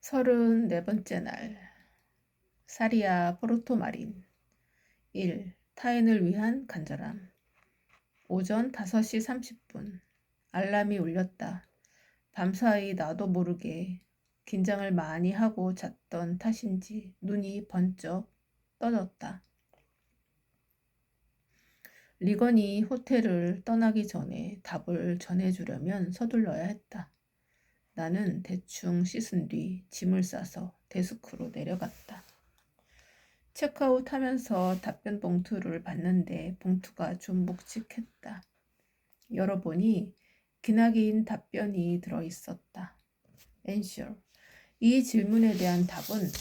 34번째 날. 사리아 포르토마린. 1. 타인을 위한 간절함. 오전 5시 30분. 알람이 울렸다. 밤사이 나도 모르게 긴장을 많이 하고 잤던 탓인지 눈이 번쩍 떠졌다. 리건이 호텔을 떠나기 전에 답을 전해주려면 서둘러야 했다. 나는 대충 씻은 뒤 짐을 싸서 데스크로 내려갔다. 체크아웃하면서 답변 봉투를 봤는데 봉투가 좀 묵직했다. 열어보니 기나긴 답변이 들어있었다. Answer. 이 질문에 대한 답은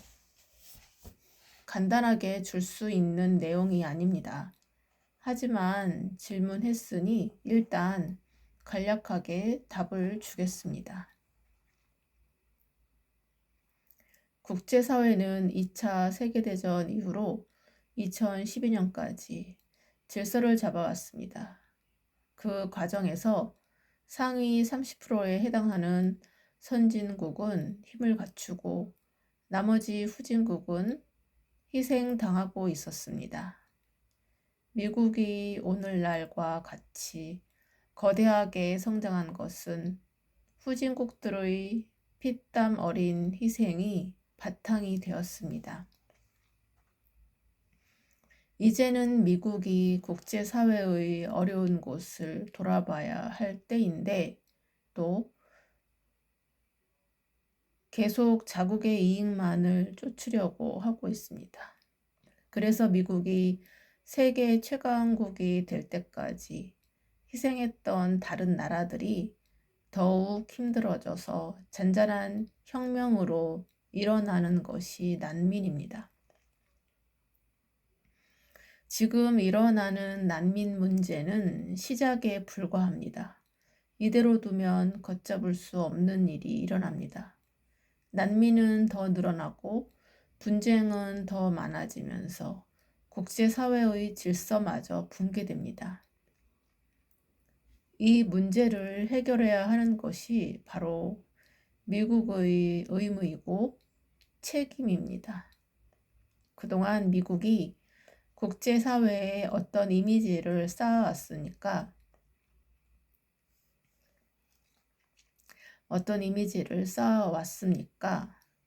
간단하게 줄 수 있는 내용이 아닙니다. 하지만 질문했으니 일단 간략하게 답을 주겠습니다. 국제사회는 2차 세계대전 이후로 2012년까지 질서를 잡아왔습니다. 그 과정에서 상위 30%에 해당하는 선진국은 힘을 갖추고 나머지 후진국은 희생당하고 있었습니다. 미국이 오늘날과 같이 거대하게 성장한 것은 후진국들의 피땀 어린 희생이 바탕이 되었습니다. 이제는 미국이 국제사회의 어려운 곳을 돌아봐야 할 때인데 또 계속 자국의 이익만을 쫓으려고 하고 있습니다. 그래서 미국이 세계 최강국이 될 때까지 희생했던 다른 나라들이 더욱 힘들어져서 잔잔한 혁명으로 일어나는 것이 난민입니다. 지금 일어나는 난민 문제는 시작에 불과합니다. 이대로 두면 걷잡을 수 없는 일이 일어납니다. 난민은 더 늘어나고 분쟁은 더 많아지면서 국제사회의 질서마저 붕괴됩니다. 이 문제를 해결해야 하는 것이 바로 미국의 의무이고 책임입니다. 그동안 미국이 국제사회에 어떤 이미지를 쌓아왔습니까?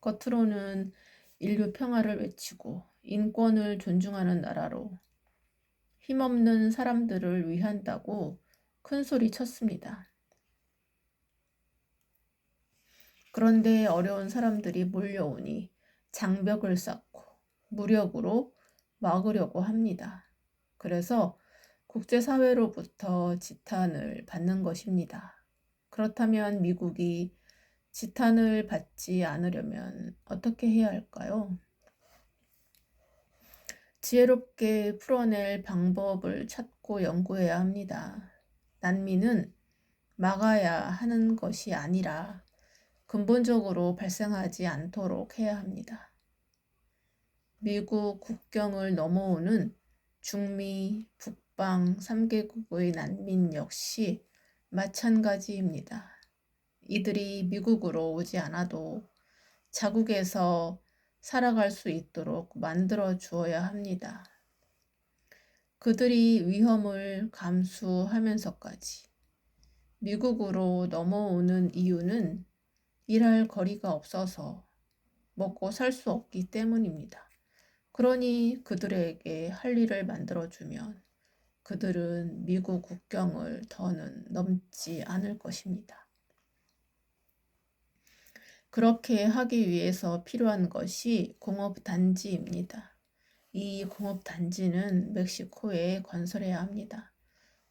겉으로는 인류 평화를 외치고 인권을 존중하는 나라로 힘없는 사람들을 위한다고 큰 소리 쳤습니다. 그런데 어려운 사람들이 몰려오니 장벽을 쌓고 무력으로 막으려고 합니다. 그래서 국제사회로부터 지탄을 받는 것입니다. 그렇다면 미국이 지탄을 받지 않으려면 어떻게 해야 할까요? 지혜롭게 풀어낼 방법을 찾고 연구해야 합니다. 난민은 막아야 하는 것이 아니라 근본적으로 발생하지 않도록 해야 합니다. 미국 국경을 넘어오는 중미, 북방 3개국의 난민 역시 마찬가지입니다. 이들이 미국으로 오지 않아도 자국에서 살아갈 수 있도록 만들어 주어야 합니다. 그들이 위험을 감수하면서까지 미국으로 넘어오는 이유는 일할 거리가 없어서 먹고 살 수 없기 때문입니다. 그러니 그들에게 할 일을 만들어주면 그들은 미국 국경을 더는 넘지 않을 것입니다. 그렇게 하기 위해서 필요한 것이 공업단지입니다. 이 공업단지는 멕시코에 건설해야 합니다.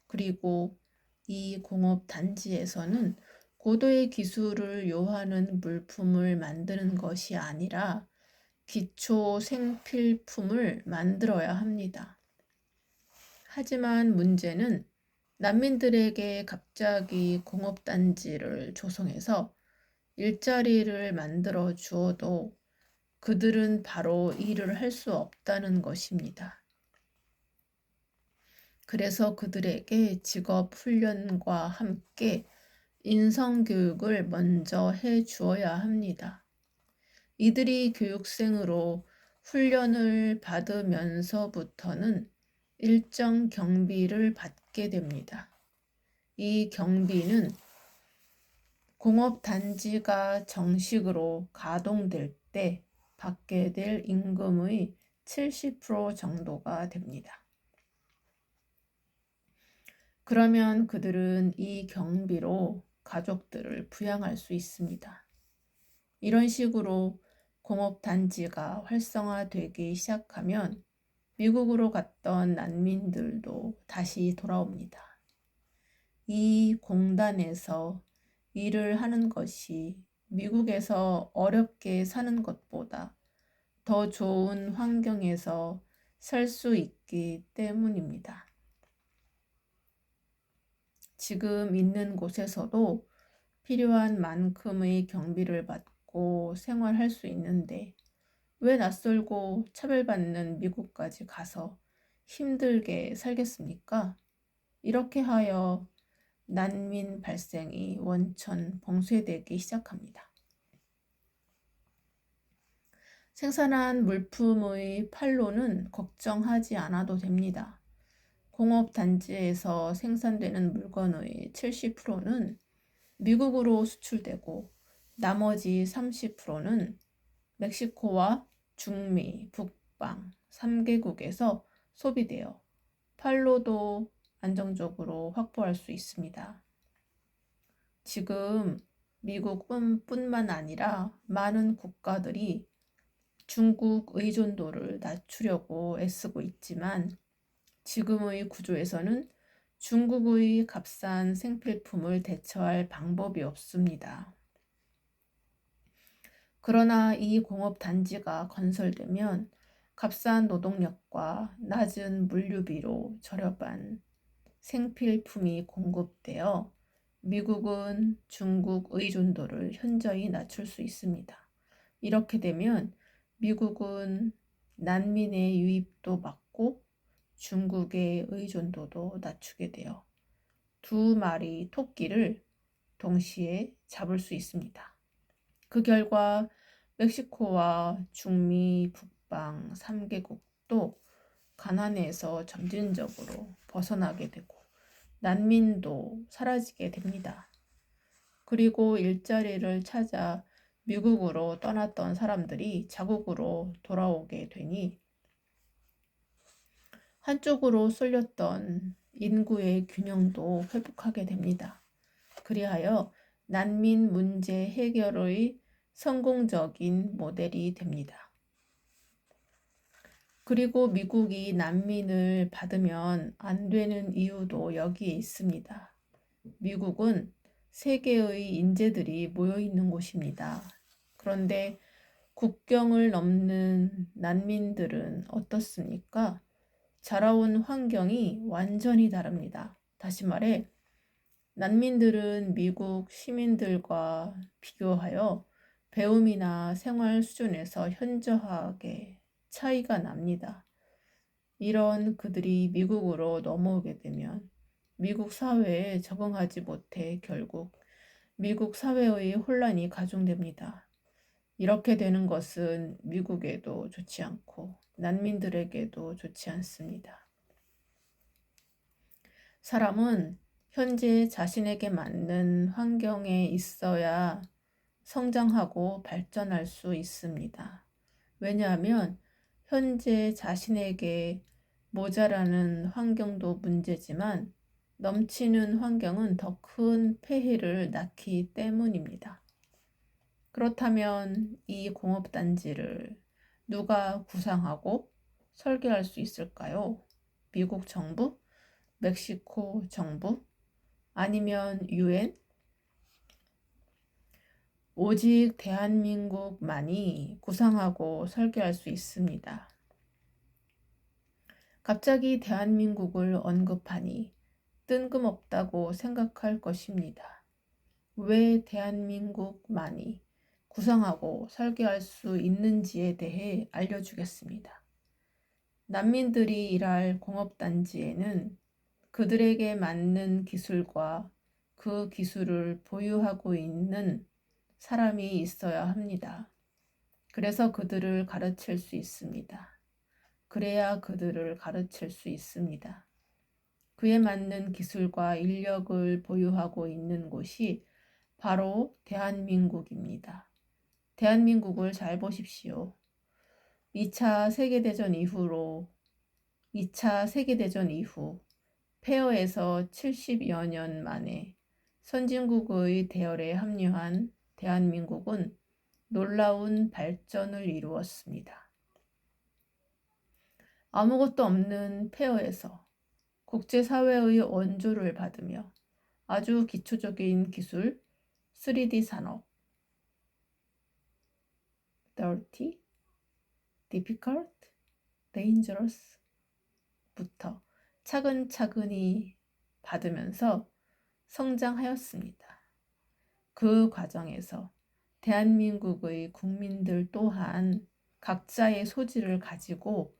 그리고 이 공업단지에서는 고도의 기술을 요하는 물품을 만드는 것이 아니라 기초 생필품을 만들어야 합니다. 하지만 문제는 난민들에게 갑자기 공업단지를 조성해서 일자리를 만들어 주어도 그들은 바로 일을 할 수 없다는 것입니다. 그래서 그들에게 직업 훈련과 함께 인성교육을 먼저 해 주어야 합니다. 이들이 교육생으로 훈련을 받으면서부터는 일정 경비를 받게 됩니다. 이 경비는 공업단지가 정식으로 가동될 때 받게 될 임금의 70% 정도가 됩니다. 그러면 그들은 이 경비로 가족들을 부양할 수 있습니다. 이런 식으로 공업단지가 활성화되기 시작하면 미국으로 갔던 난민들도 다시 돌아옵니다. 이 공단에서 일을 하는 것이 미국에서 어렵게 사는 것보다 더 좋은 환경에서 살 수 있기 때문입니다. 지금 있는 곳에서도 필요한 만큼의 경비를 받고 생활할 수 있는데 왜 낯설고 차별받는 미국까지 가서 힘들게 살겠습니까? 이렇게 하여 난민 발생이 원천 봉쇄되기 시작합니다. 생산한 물품의 판로는 걱정하지 않아도 됩니다. 공업단지에서 생산되는 물건의 70%는 미국으로 수출되고 나머지 30%는 멕시코와 중미, 북방 3개국에서 소비되어 판로도 안정적으로 확보할 수 있습니다. 지금 미국뿐만 아니라 많은 국가들이 중국 의존도를 낮추려고 애쓰고 있지만 지금의 구조에서는 중국의 값싼 생필품을 대처할 방법이 없습니다. 그러나 이 공업단지가 건설되면 값싼 노동력과 낮은 물류비로 저렴한 생필품이 공급되어 미국은 중국 의존도를 현저히 낮출 수 있습니다. 이렇게 되면 미국은 난민의 유입도 막고 중국의 의존도도 낮추게 되어 두 마리 토끼를 동시에 잡을 수 있습니다. 그 결과 멕시코와 중미, 북방 3개국도 가난에서 점진적으로 벗어나게 되고 난민도 사라지게 됩니다. 그리고 일자리를 찾아 미국으로 떠났던 사람들이 자국으로 돌아오게 되니 한쪽으로 쏠렸던 인구의 균형도 회복하게 됩니다. 그리하여 난민 문제 해결의 성공적인 모델이 됩니다. 그리고 미국이 난민을 받으면 안 되는 이유도 여기에 있습니다. 미국은 세계의 인재들이 모여 있는 곳입니다. 그런데 국경을 넘는 난민들은 어떻습니까? 자라온 환경이 완전히 다릅니다. 다시 말해, 난민들은 미국 시민들과 비교하여 배움이나 생활 수준에서 현저하게 차이가 납니다. 이런 그들이 미국으로 넘어오게 되면 미국 사회에 적응하지 못해 결국 미국 사회의 혼란이 가중됩니다. 이렇게 되는 것은 미국에도 좋지 않고 난민들에게도 좋지 않습니다. 사람은 현재 자신에게 맞는 환경에 있어야 성장하고 발전할 수 있습니다. 왜냐하면 현재 자신에게 모자라는 환경도 문제지만 넘치는 환경은 더 큰 폐해를 낳기 때문입니다. 그렇다면 이 공업단지를 누가 구상하고 설계할 수 있을까요? 미국 정부? 멕시코 정부? 아니면 UN? 오직 대한민국만이 구상하고 설계할 수 있습니다. 갑자기 대한민국을 언급하니 뜬금없다고 생각할 것입니다. 왜 대한민국만이 구상하고 설계할 수 있는지에 대해 알려주겠습니다. 난민들이 일할 공업단지에는 그들에게 맞는 기술과 그 기술을 보유하고 있는 사람이 있어야 합니다. 그래서 그들을 가르칠 수 있습니다. 그래야 그들을 가르칠 수 있습니다. 그에 맞는 기술과 인력을 보유하고 있는 곳이 바로 대한민국입니다. 대한민국을 잘 보십시오. 2차 세계대전 이후 폐허에서 70여 년 만에 선진국의 대열에 합류한 대한민국은 놀라운 발전을 이루었습니다. 아무것도 없는 폐허에서 국제사회의 원조를 받으며 아주 기초적인 기술, 3D 산업, dirty, difficult, dangerous 부터 차근차근히 받으면서 성장하였습니다. 그 과정에서 대한민국의 국민들 또한 각자의 소질을 가지고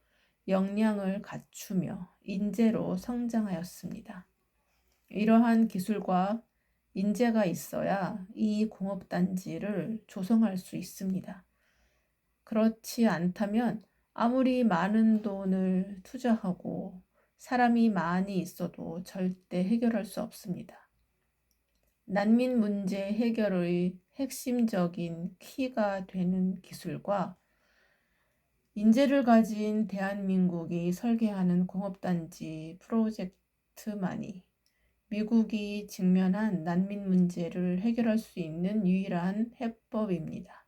역량을 갖추며 인재로 성장하였습니다. 이러한 기술과 인재가 있어야 이 공업단지를 조성할 수 있습니다. 그렇지 않다면 아무리 많은 돈을 투자하고 사람이 많이 있어도 절대 해결할 수 없습니다. 난민 문제 해결의 핵심적인 키가 되는 기술과 인재를 가진 대한민국이 설계하는 공업단지 프로젝트만이 미국이 직면한 난민 문제를 해결할 수 있는 유일한 해법입니다.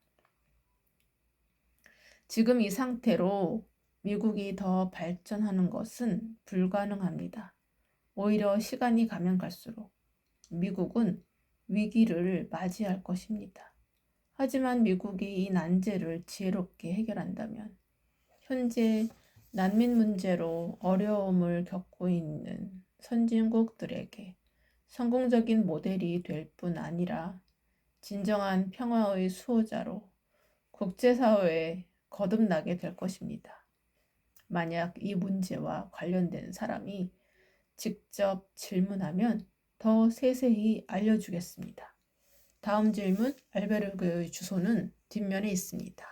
지금 이 상태로 미국이 더 발전하는 것은 불가능합니다. 오히려 시간이 가면 갈수록 미국은 위기를 맞이할 것입니다. 하지만 미국이 이 난제를 지혜롭게 해결한다면 현재 난민 문제로 어려움을 겪고 있는 선진국들에게 성공적인 모델이 될 뿐 아니라 진정한 평화의 수호자로 국제사회에 거듭나게 될 것입니다. 만약 이 문제와 관련된 사람이 직접 질문하면 더 세세히 알려주겠습니다. 다음 질문, 알베르그의 주소는 뒷면에 있습니다.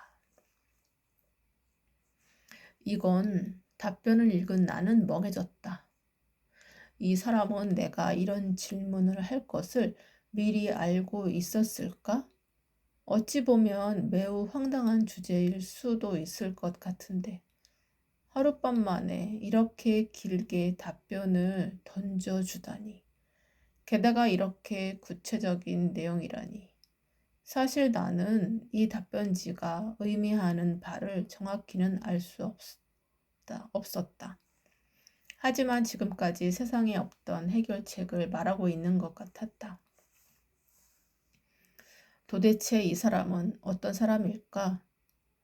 이건 답변을 읽은 나는 멍해졌다. 이 사람은 내가 이런 질문을 할 것을 미리 알고 있었을까? 어찌 보면 매우 황당한 주제일 수도 있을 것 같은데 하룻밤 만에 이렇게 길게 답변을 던져주다니. 게다가 이렇게 구체적인 내용이라니. 사실 나는 이 답변지가 의미하는 바를 정확히는 알 수 없었다. 하지만 지금까지 세상에 없던 해결책을 말하고 있는 것 같았다. 도대체 이 사람은 어떤 사람일까?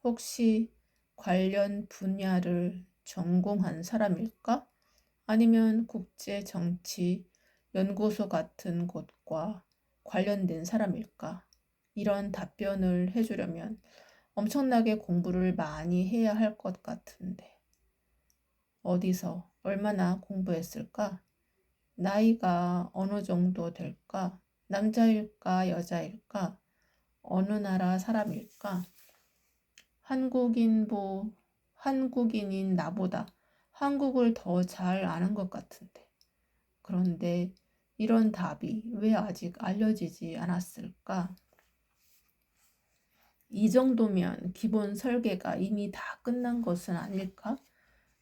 혹시 관련 분야를 전공한 사람일까? 아니면 국제정치 연구소 같은 곳과 관련된 사람일까? 이런 답변을 해주려면 엄청나게 공부를 많이 해야 할 것 같은데 어디서 얼마나 공부했을까? 나이가 어느 정도 될까? 남자일까? 여자일까? 어느 나라 사람일까? 한국인인 나보다 한국을 더 잘 아는 것 같은데. 그런데 이런 답이 왜 아직 알려지지 않았을까? 이 정도면 기본 설계가 이미 다 끝난 것은 아닐까?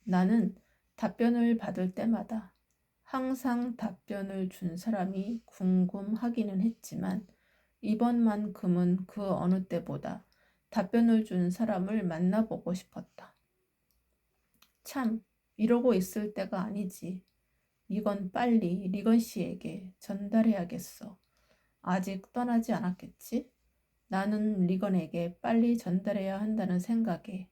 나는 답변을 받을 때마다 항상 답변을 준 사람이 궁금하기는 했지만 이번만큼은 그 어느 때보다 답변을 준 사람을 만나보고 싶었다. 참, 이러고 있을 때가 아니지. 이건 빨리 리건 씨에게 전달해야겠어. 아직 떠나지 않았겠지? 나는 리건에게 빨리 전달해야 한다는 생각에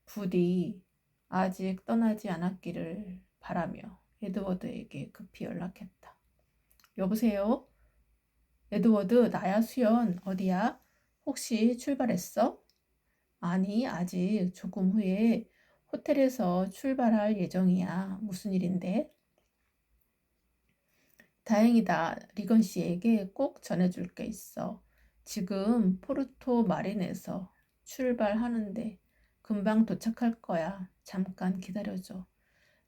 부디 아직 떠나지 않았기를 바라며 에드워드에게 급히 연락했다. 여보세요? 에드워드, 나야 수연. 어디야? 혹시 출발했어? 아니, 아직 조금 후에 호텔에서 출발할 예정이야. 무슨 일인데? 다행이다. 리건 씨에게 꼭 전해줄 게 있어. 지금 포르토 마린에서 출발하는데 금방 도착할 거야. 잠깐 기다려줘.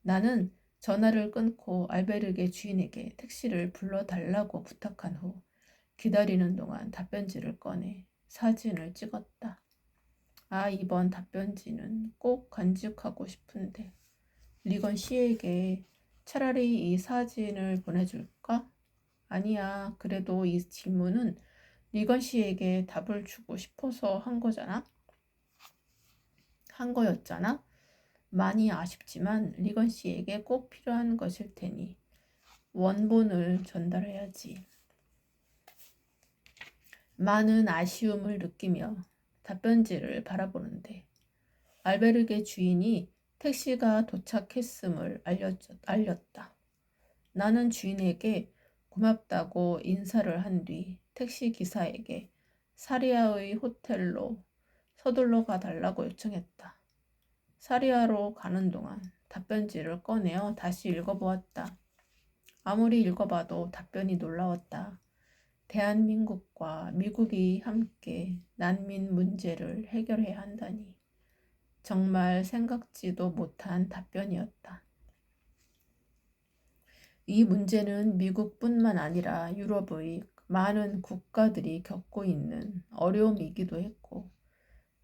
나는 전화를 끊고 알베르게 주인에게 택시를 불러달라고 부탁한 후 기다리는 동안 답변지를 꺼내 사진을 찍었다. 이번 답변지는 꼭 간직하고 싶은데 리건 씨에게 차라리 이 사진을 보내줄까? 아니야. 그래도 이 질문은 리건 씨에게 답을 주고 싶어서 한 거였잖아. 많이 아쉽지만 리건 씨에게 꼭 필요한 것일 테니 원본을 전달해야지. 많은 아쉬움을 느끼며 답변지를 바라보는데 알베르게 주인이 택시가 도착했음을 알렸다. 나는 주인에게 고맙다고 인사를 한 뒤 택시 기사에게 사리아의 호텔로 서둘러 가달라고 요청했다. 사리아로 가는 동안 답변지를 꺼내어 다시 읽어보았다. 아무리 읽어봐도 답변이 놀라웠다. 대한민국과 미국이 함께 난민 문제를 해결해야 한다니. 정말 생각지도 못한 답변이었다. 이 문제는 미국뿐만 아니라 유럽의 많은 국가들이 겪고 있는 어려움이기도 했고,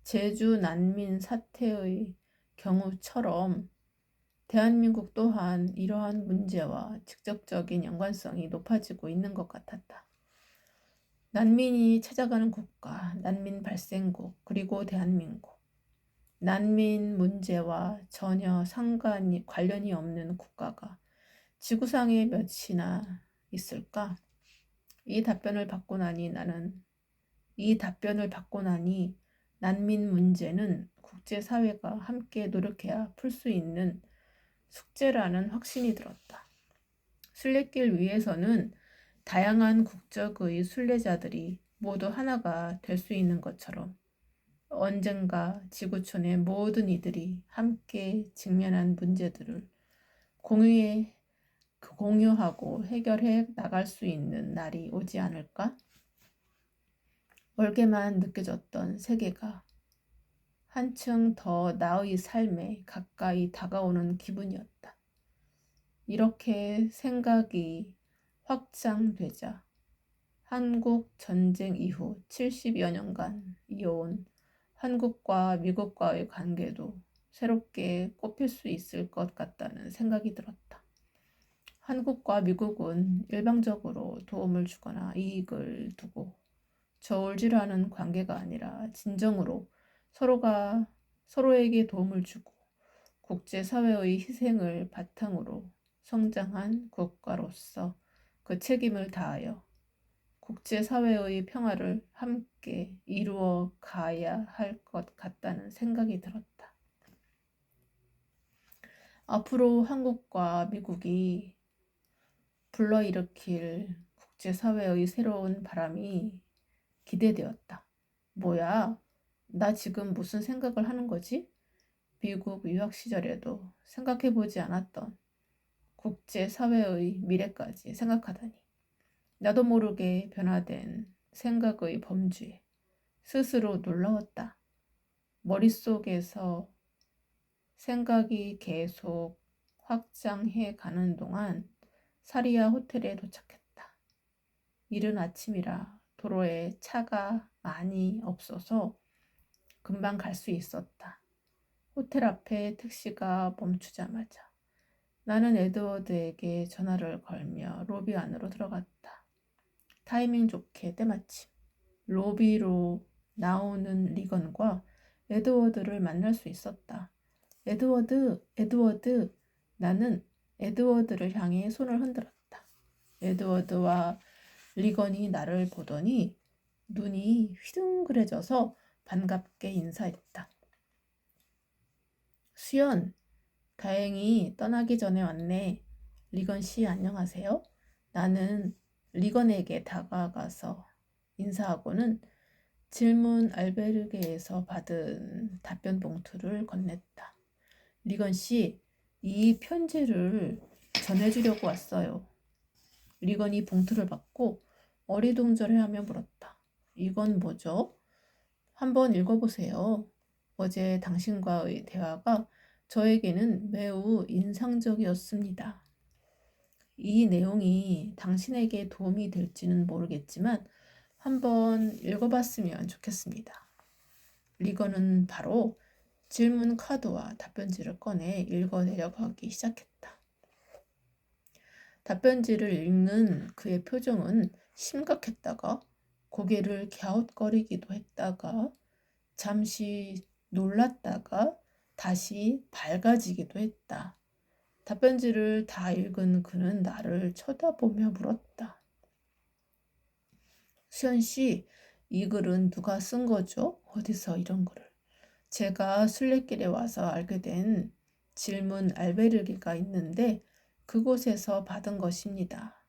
제주 난민 사태의 경우처럼 대한민국 또한 이러한 문제와 직접적인 연관성이 높아지고 있는 것 같았다. 난민이 찾아가는 국가, 난민 발생국, 그리고 대한민국. 난민 문제와 전혀 관련이 없는 국가가 지구상에 몇이나 있을까? 이 답변을 받고 나니 난민 문제는 국제사회가 함께 노력해야 풀 수 있는 숙제라는 확신이 들었다. 순례길 위에서는 다양한 국적의 순례자들이 모두 하나가 될 수 있는 것처럼 언젠가 지구촌의 모든 이들이 함께 직면한 문제들을 공유하고 해결해 나갈 수 있는 날이 오지 않을까? 멀게만 느껴졌던 세계가 한층 더 나의 삶에 가까이 다가오는 기분이었다. 이렇게 생각이 확장되자 한국 전쟁 이후 70여 년간 이어온 한국과 미국과의 관계도 새롭게 꼽힐 수 있을 것 같다는 생각이 들었다. 한국과 미국은 일방적으로 도움을 주거나 이익을 두고 저울질하는 관계가 아니라 진정으로 서로가 서로에게 도움을 주고 국제사회의 희생을 바탕으로 성장한 국가로서 그 책임을 다하여 국제사회의 평화를 함께 이루어 가야 할 것 같다는 생각이 들었다. 앞으로 한국과 미국이 불러일으킬 국제사회의 새로운 바람이 기대되었다. 뭐야? 나 지금 무슨 생각을 하는 거지? 미국 유학 시절에도 생각해보지 않았던 국제사회의 미래까지 생각하다니. 나도 모르게 변화된 생각의 범주에 스스로 놀라웠다. 머릿속에서 생각이 계속 확장해 가는 동안 사리아 호텔에 도착했다. 이른 아침이라 도로에 차가 많이 없어서 금방 갈 수 있었다. 호텔 앞에 택시가 멈추자마자 나는 에드워드에게 전화를 걸며 로비 안으로 들어갔다. 타이밍 좋게 때마침 로비로 나오는 리건과 에드워드를 만날 수 있었다. 에드워드. 나는 에드워드를 향해 손을 흔들었다. 에드워드와 리건이 나를 보더니 눈이 휘둥그레져서 반갑게 인사했다. 수연, 다행히 떠나기 전에 왔네. 리건 씨 안녕하세요. 나는 리건에게 다가가서 인사하고는 질문 알베르게에서 받은 답변 봉투를 건넸다. 리건 씨, 이 편지를 전해주려고 왔어요. 리건이 봉투를 받고 어리둥절해하며 물었다. 이건 뭐죠? 한번 읽어보세요. 어제 당신과의 대화가 저에게는 매우 인상적이었습니다. 이 내용이 당신에게 도움이 될지는 모르겠지만 한번 읽어봤으면 좋겠습니다. 리건은 바로 질문 카드와 답변지를 꺼내 읽어내려가기 시작했다. 답변지를 읽는 그의 표정은 심각했다가 고개를 갸웃거리기도 했다가 잠시 놀랐다가 다시 밝아지기도 했다. 답변지를 다 읽은 그는 나를 쳐다보며 물었다. 수연 씨, 이 글은 누가 쓴 거죠? 어디서 이런 글을? 제가 순례길에 와서 알게 된 질문 알베르기가 있는데 그곳에서 받은 것입니다.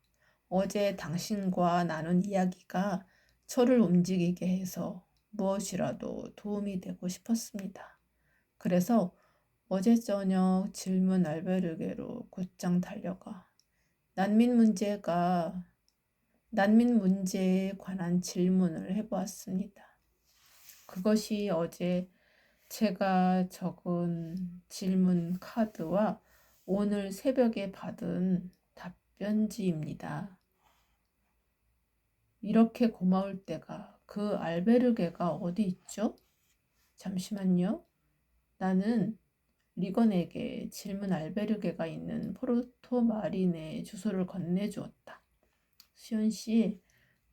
어제 당신과 나눈 이야기가 저를 움직이게 해서 무엇이라도 도움이 되고 싶었습니다. 그래서 어제 저녁 질문 알베르게로 곧장 달려가 난민 문제에 관한 질문을 해보았습니다. 그것이 어제 제가 적은 질문 카드와 오늘 새벽에 받은 답변지입니다. 이렇게 고마울 때가 그 알베르게가 어디 있죠? 잠시만요. 나는 리건에게 질문 알베르게가 있는 포르토마린의 주소를 건네주었다. 수연 씨,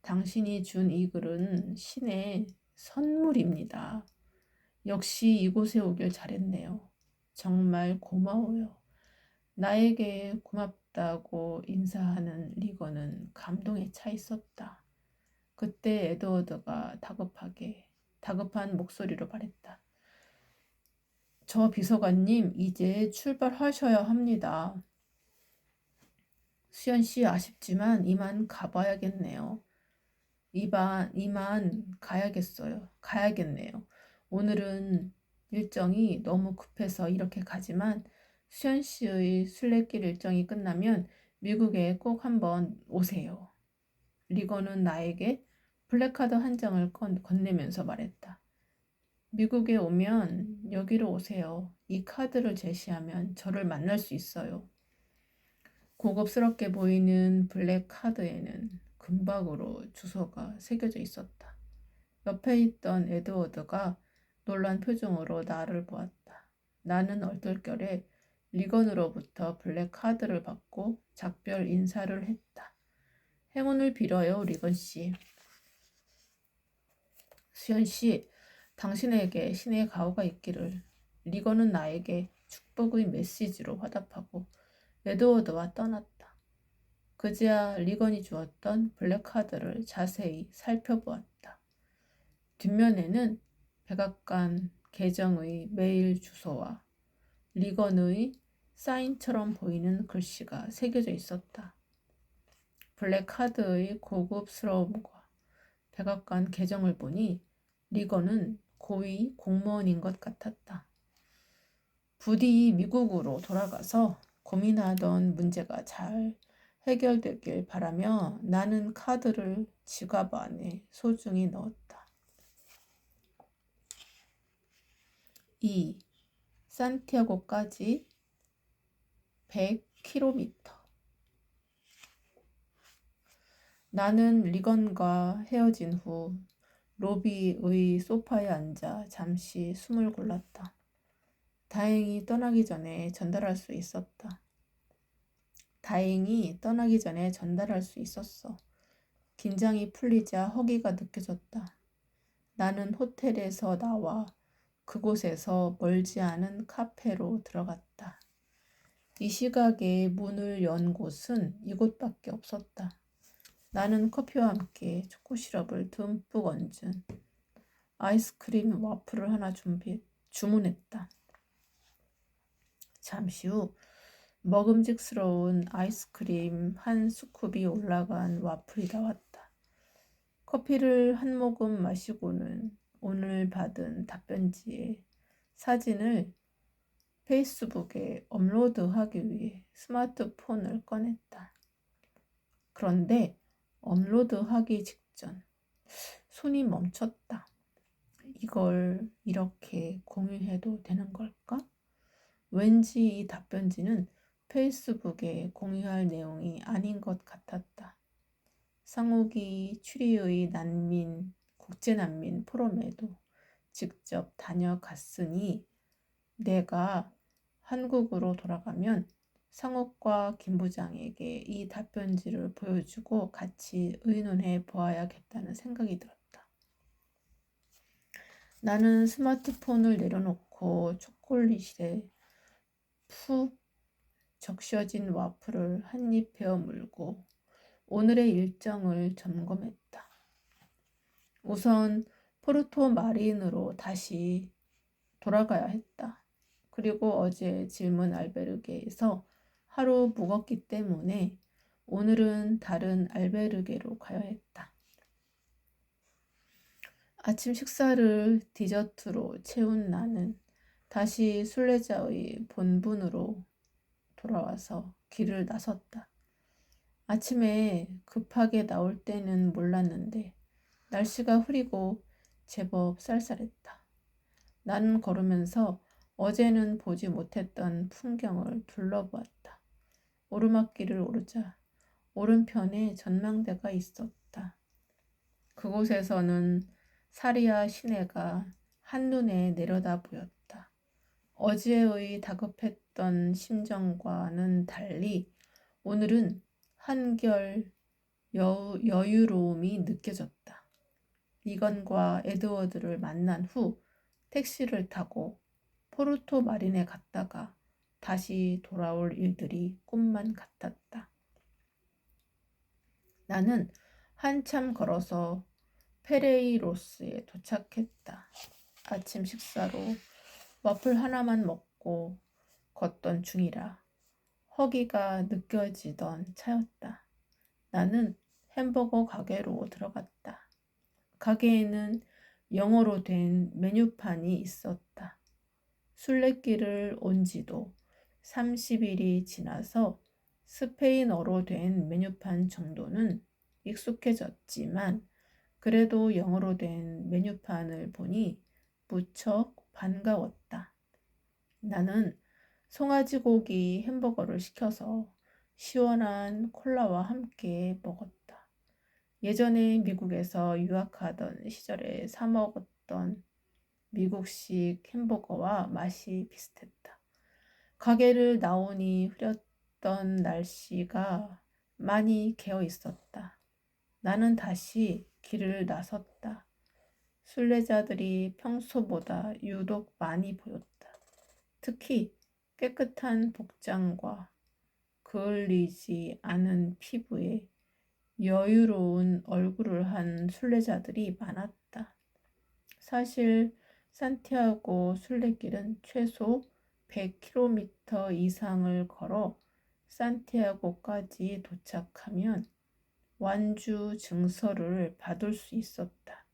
당신이 준 이 글은 신의 선물입니다. 역시 이곳에 오길 잘했네요. 정말 고마워요. 나에게 고맙다고 인사하는 리건은 감동에 차 있었다. 그때 에드워드가 다급한 목소리로 말했다. 저 비서관님, 이제 출발하셔야 합니다. 수연 씨, 아쉽지만 이만 가봐야겠네요. 이만 가야겠네요. 오늘은 일정이 너무 급해서 이렇게 가지만 수연 씨의 순례길 일정이 끝나면 미국에 꼭 한번 오세요. 리건은 나에게 블랙카드 한 장을 건네면서 말했다. 미국에 오면 여기로 오세요. 이 카드를 제시하면 저를 만날 수 있어요. 고급스럽게 보이는 블랙카드에는 금박으로 주소가 새겨져 있었다. 옆에 있던 에드워드가 놀란 표정으로 나를 보았다. 나는 얼떨결에 리건으로부터 블랙카드를 받고 작별 인사를 했다. 행운을 빌어요, 리건 씨. 수연 씨, 당신에게 신의 가호가 있기를. 리건은 나에게 축복의 메시지로 화답하고 에드워드와 떠났다. 그제야 리건이 주었던 블랙카드를 자세히 살펴보았다. 뒷면에는 백악관 계정의 메일 주소와 리건의 사인처럼 보이는 글씨가 새겨져 있었다. 블랙카드의 고급스러움과 백악관 계정을 보니 리건은 고위 공무원인 것 같았다. 부디 미국으로 돌아가서 고민하던 문제가 잘 해결되길 바라며 나는 카드를 지갑 안에 소중히 넣었다. 2. 산티아고까지 100km. 나는 리건과 헤어진 후 로비의 소파에 앉아 잠시 숨을 골랐다. 다행히 떠나기 전에 전달할 수 있었어. 긴장이 풀리자 허기가 느껴졌다. 나는 호텔에서 나와 그곳에서 멀지 않은 카페로 들어갔다. 이 시각에 문을 연 곳은 이곳밖에 없었다. 나는 커피와 함께 초코 시럽을 듬뿍 얹은 아이스크림 와플을 하나 주문했다. 잠시 후 먹음직스러운 아이스크림 한 스쿱이 올라간 와플이 나왔다. 커피를 한 모금 마시고는 오늘 받은 답변지에 사진을 페이스북에 업로드하기 위해 스마트폰을 꺼냈다. 그런데 업로드하기 직전 손이 멈췄다. 이걸 이렇게 공유해도 되는 걸까? 왠지 이 답변지는 페이스북에 공유할 내용이 아닌 것 같았다. 상욱이 추리의 국제난민 포럼에도 직접 다녀갔으니 내가 한국으로 돌아가면 상욱과 김 부장에게 이 답변지를 보여주고 같이 의논해 보아야겠다는 생각이 들었다. 나는 스마트폰을 내려놓고 초콜릿에 푹 적셔진 와플을 한 입 베어 물고 오늘의 일정을 점검했다. 우선 포르토 마린으로 다시 돌아가야 했다. 그리고 어제 질문 알베르게에서 하루 묵었기 때문에 오늘은 다른 알베르게로 가야 했다. 아침 식사를 디저트로 채운 나는 다시 순례자의 본분으로 돌아와서 길을 나섰다. 아침에 급하게 나올 때는 몰랐는데 날씨가 흐리고 제법 쌀쌀했다. 나는 걸으면서 어제는 보지 못했던 풍경을 둘러보았다. 오르막길을 오르자 오른편에 전망대가 있었다. 그곳에서는 사리아 시내가 한눈에 내려다 보였다. 어제의 다급했던 심정과는 달리 오늘은 한결 여유로움이 느껴졌다. 이건과 에드워드를 만난 후 택시를 타고 포르토 마린에 갔다가 다시 돌아올 일들이 꿈만 같았다. 나는 한참 걸어서 페레이로스에 도착했다. 아침 식사로 와플 하나만 먹고 걷던 중이라 허기가 느껴지던 차였다. 나는 햄버거 가게로 들어갔다. 가게에는 영어로 된 메뉴판이 있었다. 순례길을 온 지도 30일이 지나서 스페인어로 된 메뉴판 정도는 익숙해졌지만 그래도 영어로 된 메뉴판을 보니 무척 반가웠다. 나는 송아지 고기 햄버거를 시켜서 시원한 콜라와 함께 먹었다. 예전에 미국에서 유학하던 시절에 사 먹었던 미국식 햄버거와 맛이 비슷했다. 가게를 나오니 흐렸던 날씨가 많이 개어 있었다. 나는 다시 길을 나섰다. 순례자들이 평소보다 유독 많이 보였다. 특히 깨끗한 복장과 그을리지 않은 피부에 여유로운 얼굴을 한 순례자들이 많았다. 사실 산티아고 순례길은 최소 100km 이상을 걸어 산티아고까지 도착하면 완주 증서를 받을 수 있었다.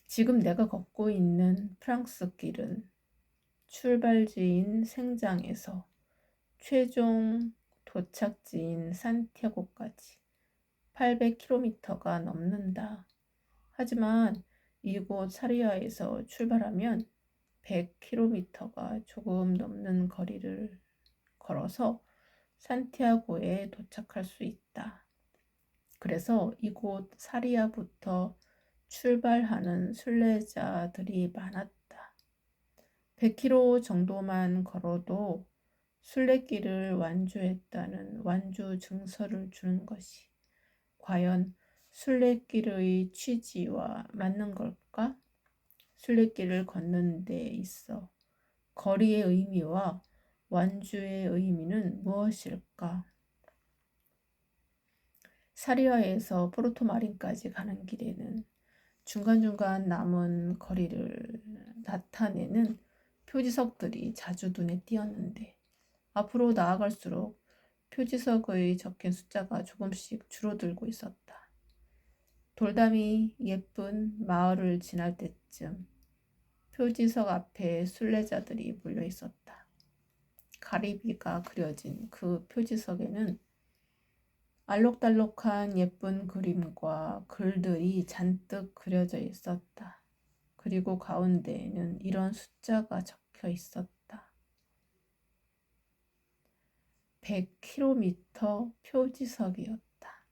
지금 내가 걷고 있는 프랑스 길은 출발지인 생장에서 최종 도착지인 산티아고까지 800km가 넘는다. 하지만 이곳 사리아에서 출발하면 100km가 조금 넘는 거리를 걸어서 산티아고에 도착할 수 있다. 그래서 이곳 사리아부터 출발하는 순례자들이 많았다. 100km 정도만 걸어도 순례길을 완주했다는 완주 증서를 주는 것이 과연 순례길의 취지와 맞는 걸까? 순례길을 걷는 데 있어 거리의 의미와 완주의 의미는 무엇일까? 사리아에서 포르토마린까지 가는 길에는 중간중간 남은 거리를 나타내는 표지석들이 자주 눈에 띄었는데 앞으로 나아갈수록 표지석의 적힌 숫자가 조금씩 줄어들고 있었다. 돌담이 예쁜 마을을 지날 때쯤 표지석 앞에 순례자들이 몰려 있었다. 가리비가 그려진 그 표지석에는 알록달록한 예쁜 그림과 글들이 잔뜩 그려져 있었다. 그리고 가운데에는 이런 숫자가 적혀 있었다. 100km 표지석이었다.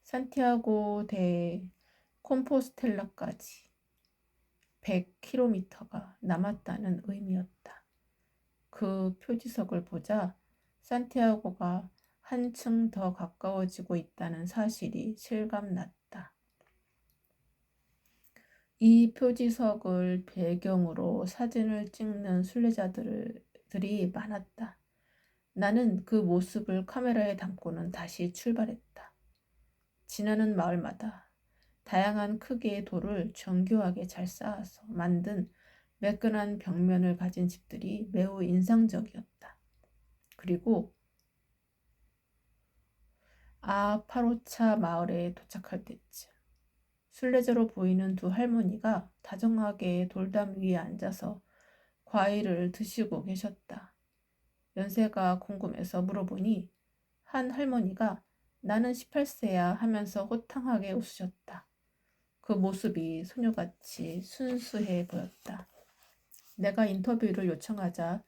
산티아고 대 콤포스텔라까지 100km가 남았다는 의미였다. 그 표지석을 보자 산티아고가 한층 더 가까워지고 있다는 사실이 실감났다. 이 표지석을 배경으로 사진을 찍는 순례자들이 많았다. 나는 그 모습을 카메라에 담고는 다시 출발했다. 지나는 마을마다 다양한 크기의 돌을 정교하게 잘 쌓아서 만든 매끈한 벽면을 가진 집들이 매우 인상적이었다. 그리고 아파로차 마을에 도착할 때쯤 순례자로 보이는 두 할머니가 다정하게 돌담 위에 앉아서 과일을 드시고 계셨다. 연세가 궁금해서 물어보니 한 할머니가 나는 18세야 하면서 호탕하게 웃으셨다. 그 모습이 소녀같이 순수해 보였다. 내가 인터뷰를 요청하자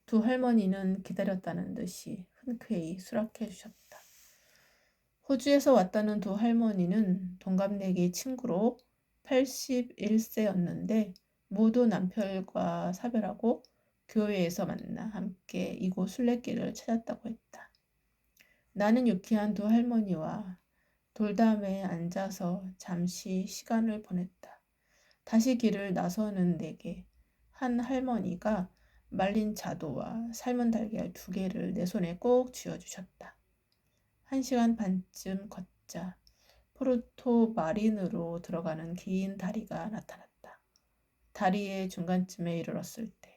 두 할머니는 기다렸다는 듯이 흔쾌히 수락해 주셨다. 호주에서 왔다는 두 할머니는 동갑내기 친구로 81세였는데 모두 남편과 사별하고 교회에서 만나 함께 이곳 순례길을 찾았다고 했다. 나는 유쾌한 두 할머니와 돌담에 앉아서 잠시 시간을 보냈다. 다시 길을 나서는 내게 한 할머니가 말린 자두와 삶은 달걀 2개를 내 손에 꼭 쥐어주셨다. 1시간 반쯤 걷자 포르토 마린으로 들어가는 긴 다리가 나타났다. 다리의 중간쯤에 이르렀을 때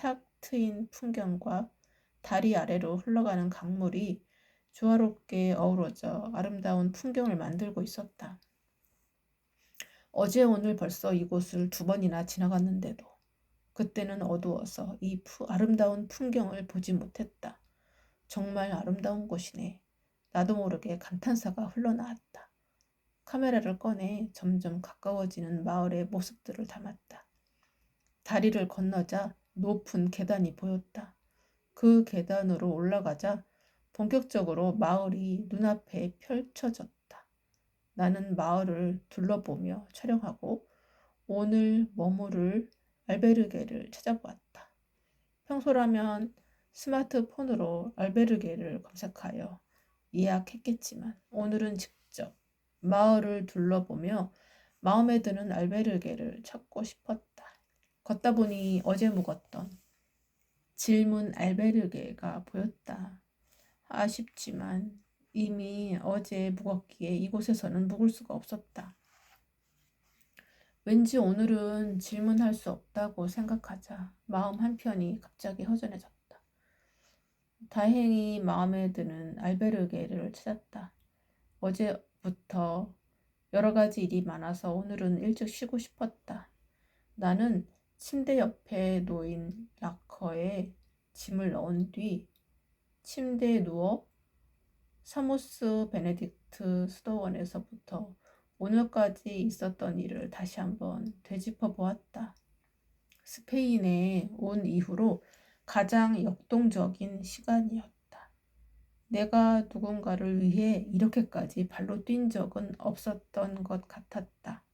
탁 트인 풍경과 다리 아래로 흘러가는 강물이 조화롭게 어우러져 아름다운 풍경을 만들고 있었다. 어제 오늘 벌써 이곳을 2번이나 지나갔는데도 그때는 어두워서 이 아름다운 풍경을 보지 못했다. 정말 아름다운 곳이네. 나도 모르게 감탄사가 흘러나왔다. 카메라를 꺼내 점점 가까워지는 마을의 모습들을 담았다. 다리를 건너자 높은 계단이 보였다. 그 계단으로 올라가자 본격적으로 마을이 눈앞에 펼쳐졌다. 나는 마을을 둘러보며 촬영하고 오늘 머무를 알베르게를 찾아보았다. 평소라면 스마트폰으로 알베르게를 검색하여 예약했겠지만 오늘은 직접 마을을 둘러보며 마음에 드는 알베르게를 찾고 싶었다. 걷다 보니 어제 묵었던 질문 알베르게가 보였다. 아쉽지만 이미 어제 묵었기에 이곳에서는 묵을 수가 없었다. 왠지 오늘은 질문할 수 없다고 생각하자 마음 한편이 갑자기 허전해졌다. 다행히 마음에 드는 알베르게를 찾았다. 어제부터 여러 가지 일이 많아서 오늘은 일찍 쉬고 싶었다. 나는 침대 옆에 놓인 락커에 짐을 넣은 뒤 침대에 누워 사모스 베네딕트 수도원에서부터 오늘까지 있었던 일을 다시 한번 되짚어 보았다. 스페인에 온 이후로 가장 역동적인 시간이었다. 내가 누군가를 위해 이렇게까지 발로 뛴 적은 없었던 것 같았다.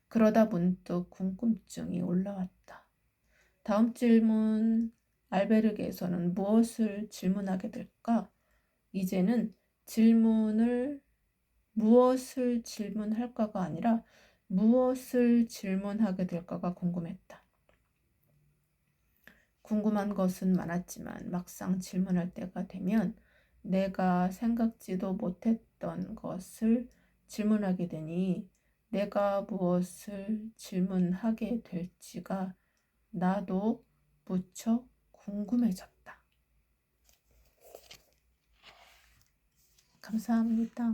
그러다 문득 궁금증이 올라왔다. 다음 질문 알베르게에서는 무엇을 질문하게 될까? 이제는 질문을 무엇을 질문할까가 아니라 무엇을 질문하게 될까가 궁금했다. 궁금한 것은 많았지만 막상 질문할 때가 되면 내가 생각지도 못했던 것을 질문하게 되니 내가 무엇을 질문하게 될지가 나도 무척 궁금해졌다. 감사합니다.